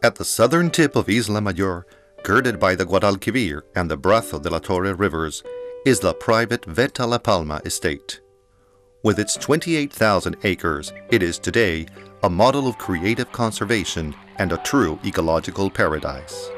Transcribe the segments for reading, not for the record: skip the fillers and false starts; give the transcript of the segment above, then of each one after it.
At the southern tip of Isla Mayor, girded by the Guadalquivir and the Brazo de la Torre rivers, is the private Veta la Palma estate. With its 28,000 acres, it is today a model of creative conservation and a true ecological paradise.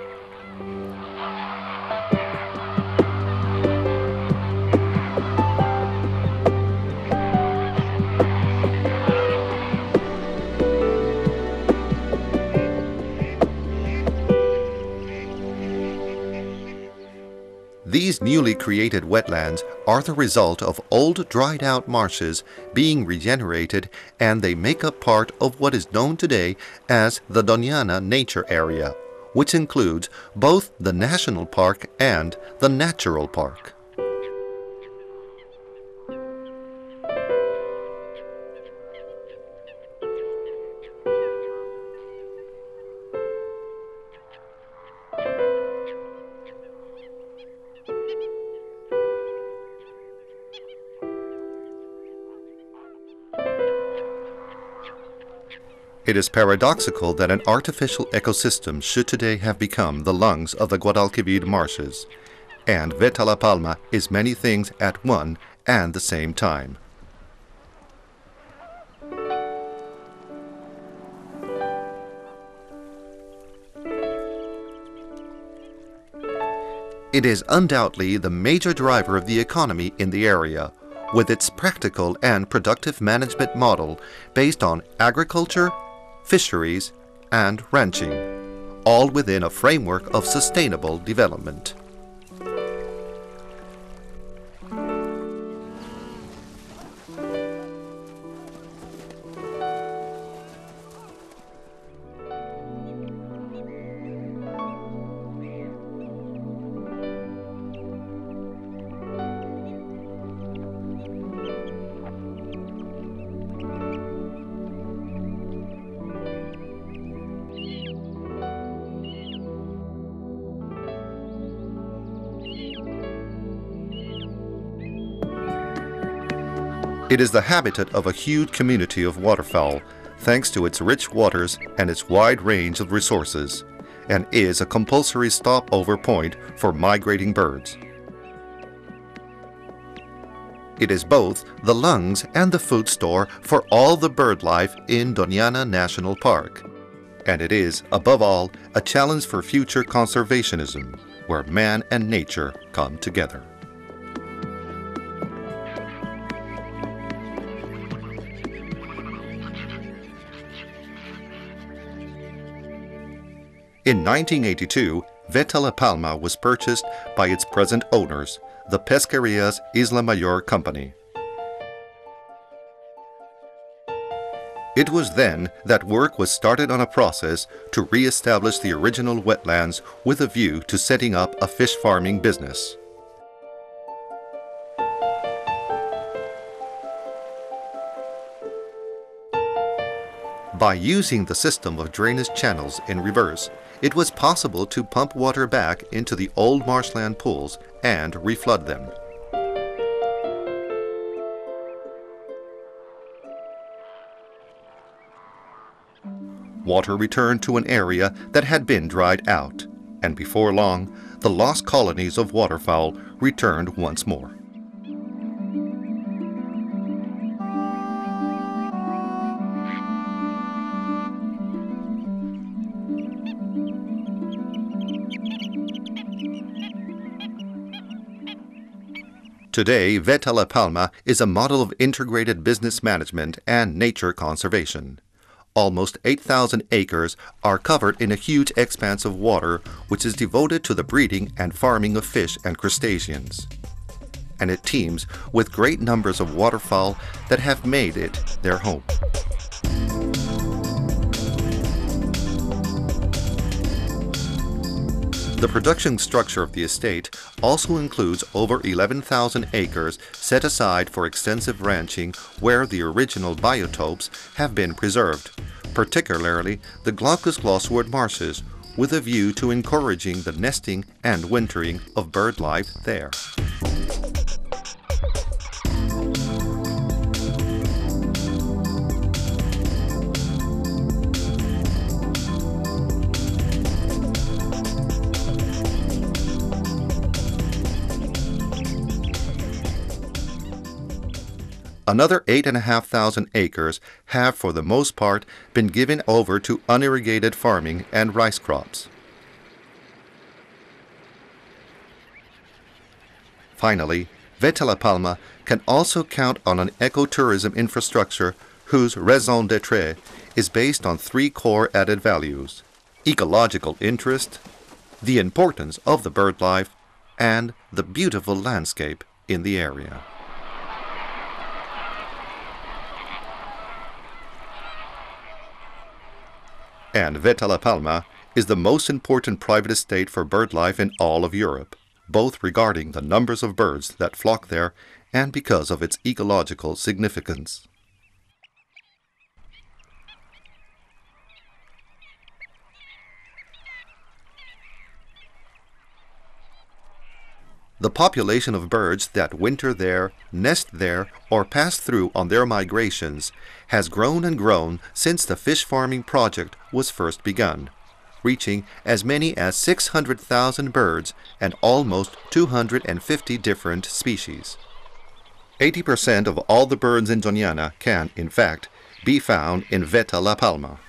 These newly created wetlands are the result of old dried-out marshes being regenerated, and they make up part of what is known today as the Doñana Nature Area, which includes both the National Park and the Natural Park. It is paradoxical that an artificial ecosystem should today have become the lungs of the Guadalquivir marshes, and Veta la Palma is many things at one and the same time. It is undoubtedly the major driver of the economy in the area, with its practical and productive management model based on agriculture, fisheries, and ranching, all within a framework of sustainable development. It is the habitat of a huge community of waterfowl, thanks to its rich waters and its wide range of resources, and is a compulsory stopover point for migrating birds. It is both the lungs and the food store for all the bird life in Doñana National Park. And it is, above all, a challenge for future conservationism, where man and nature come together. In 1982, Veta la Palma was purchased by its present owners, the Pesquerías Isla Mayor Company. It was then that work was started on a process to re-establish the original wetlands with a view to setting up a fish farming business. By using the system of drainage channels in reverse, it was possible to pump water back into the old marshland pools and reflood them. Water returned to an area that had been dried out, and before long, the lost colonies of waterfowl returned once more. Today, Veta la Palma is a model of integrated business management and nature conservation. Almost 8,000 acres are covered in a huge expanse of water which is devoted to the breeding and farming of fish and crustaceans. And it teems with great numbers of waterfowl that have made it their home. The production structure of the estate also includes over 11,000 acres set aside for extensive ranching where the original biotopes have been preserved, particularly the glaucous-glosswood marshes, with a view to encouraging the nesting and wintering of bird life there. Another 8,500 acres have for the most part been given over to unirrigated farming and rice crops. Finally, Veta la Palma can also count on an ecotourism infrastructure whose raison d'etre is based on three core added values: ecological interest, the importance of the bird life, and the beautiful landscape in the area. And Veta la Palma is the most important private estate for bird life in all of Europe, both regarding the numbers of birds that flock there and because of its ecological significance. The population of birds that winter there, nest there, or pass through on their migrations has grown and grown since the fish farming project was first begun, reaching as many as 600,000 birds and almost 250 different species. 80% of all the birds in Doñana can, in fact, be found in Veta la Palma.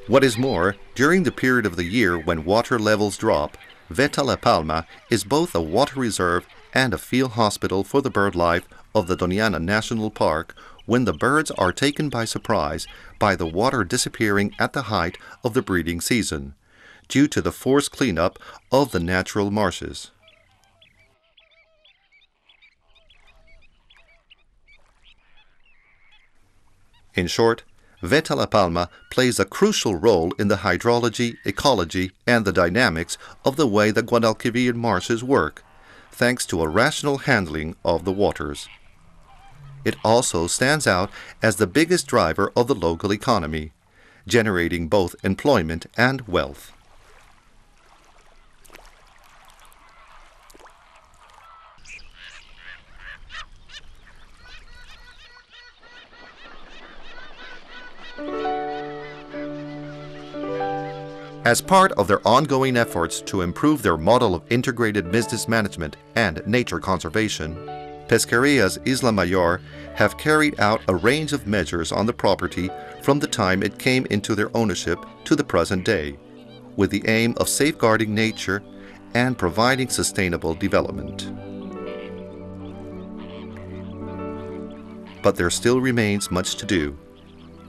What is more, during the period of the year when water levels drop, Veta la Palma is both a water reserve and a field hospital for the bird life of the Doñana National Park when the birds are taken by surprise by the water disappearing at the height of the breeding season, due to the forced cleanup of the natural marshes. In short, Veta la Palma plays a crucial role in the hydrology, ecology, and the dynamics of the way the Guadalquivir marshes work, thanks to a rational handling of the waters. It also stands out as the biggest driver of the local economy, generating both employment and wealth. As part of their ongoing efforts to improve their model of integrated business management and nature conservation, Pesquerías Isla Mayor have carried out a range of measures on the property from the time it came into their ownership to the present day, with the aim of safeguarding nature and providing sustainable development. But there still remains much to do,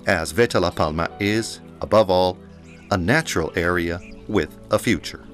as Veta la Palma is, above all, a natural area with a future.